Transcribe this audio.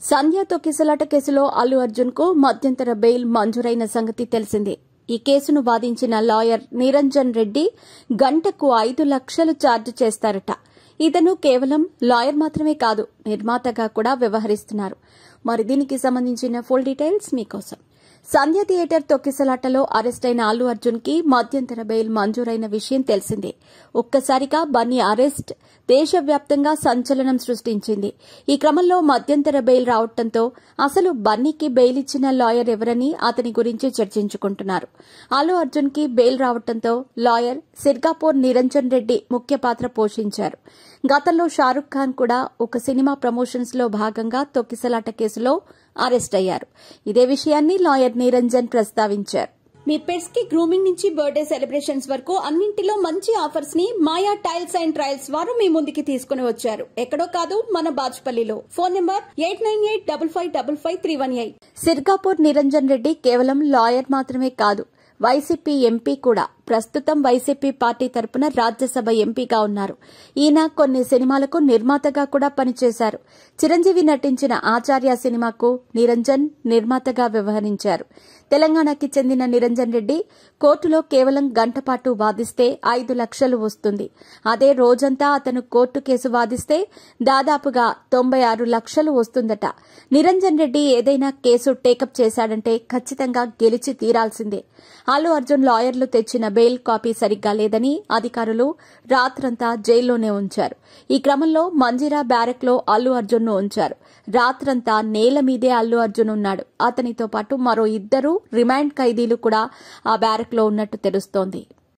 సంధ్య తొక్కిసలాట కేసులో అల్లు అర్జున్ కు మధ్యంతర బెయిల్ మంజూరైన సంగతి తెలిసిందే. ఈ కేసును వాదించిన లాయర్ నిరంజన్ రెడ్డి గంటకు 5 లక్షలు ఛార్జ్ చేస్తారట. ఇతను కేవలం లాయర్ మాత్రమే కాదు, నిర్మాతగా కూడా వ్యవహరిస్తున్నారు. మరి దీనికి సంబంధించిన ఫుల్ డీటెయిల్స్ మీకోసం. సంధ్య థియేటర్ తొక్కిసలాటలో అరెస్టైన అల్లు అర్జున్ కి మధ్యంతర బెయిల్ మంజూరైన విషయం తెలిసిందే. ఒక్కసారిగా బన్నీ అరెస్ట్ దేశవ్యాప్తంగా సంచలనం సృష్టించింది. ఈ క్రమంలో మధ్యంతర బెయిల్ రావడంతో అసలు బన్నీకి బెయిల్ ఇచ్చిన లాయర్ ఎవరని అతని గురించి చర్చించుకుంటున్నారు. అల్లు అర్జున్ కి బెయిల్ రావడంతో లాయర్ సిర్గాపూర్ నిరంజన్ రెడ్డి ముఖ్య పాత్ర పోషించారు. గతంలో షారుఖ్ ఖాన్ కూడా ఒక సినిమా ప్రమోషన్స్ లో భాగంగా తొక్కిసలాట కేసులో అరెస్ట్ అయ్యారు. ఇదే విషయాన్ని లాయర్ నిరంజన్ ప్రస్తావించారు. మీ పెట్స్ కి గ్రూమింగ్ నుంచి బర్త్డే సెలబ్రేషన్స్ వరకు అన్నింటిలో మంచి ఆఫర్స్ ని మాయా టైల్స్ అండ్ ట్రయల్స్ వారు మీ ముందుకి తీసుకుని వచ్చారు. ఎక్కడో కాదు, మన బాజ్పల్లిలో. Phone number 8985555318. సిర్గాపూర్ నిరంజన్ రెడ్డి కేవలం లాయర్ మాత్రమే కాదు, వైసీపీ ఎంపీ కూడా. ప్రస్తుతం వైసీపీ పార్టీ తరపున రాజ్యసభ ఎంపీగా ఉన్నారు. ఈయన కొన్ని సినిమాలకు నిర్మాతగా కూడా పనిచేశారు. చిరంజీవి నటించిన ఆచార్య సినిమాకు నిరంజన్ నిర్మాతగా వ్యవహరించారు. తెలంగాణకి చెందిన నిరంజన్ రెడ్డి కోర్టులో కేవలం గంటపాటు వాదిస్తే 5 లక్షలు వస్తుంది. అదే రోజంతా అతను కోర్టు కేసు వాదిస్తే దాదాపుగా 96 లక్షలు వస్తుందట. నిరంజన్ రెడ్డి ఏదైనా కేసు టేకప్ చేశాడంటే ఖచ్చితంగా గెలిచి తీరాల్సిందే. అల్లు అర్జున్ లాయర్లు తెచ్చిన బెయిల్ కాపీ సరిగ్గా లేదని అధికారులు రాత్రంతా జైల్లోనే ఉంచారు. ఈ క్రమంలో మంజీరా బ్యారెక్ లో అల్లు అర్జున్ ను ఉంచారు. రాత్రంతా నేల మీదే అల్లు అర్జున్ ఉన్నాడు. అతనితో పాటు మరో 2 రిమాండ్ ఖైదీలు కూడా ఆ బ్యారెక్ లో ఉన్నట్టు తెలుస్తోంది.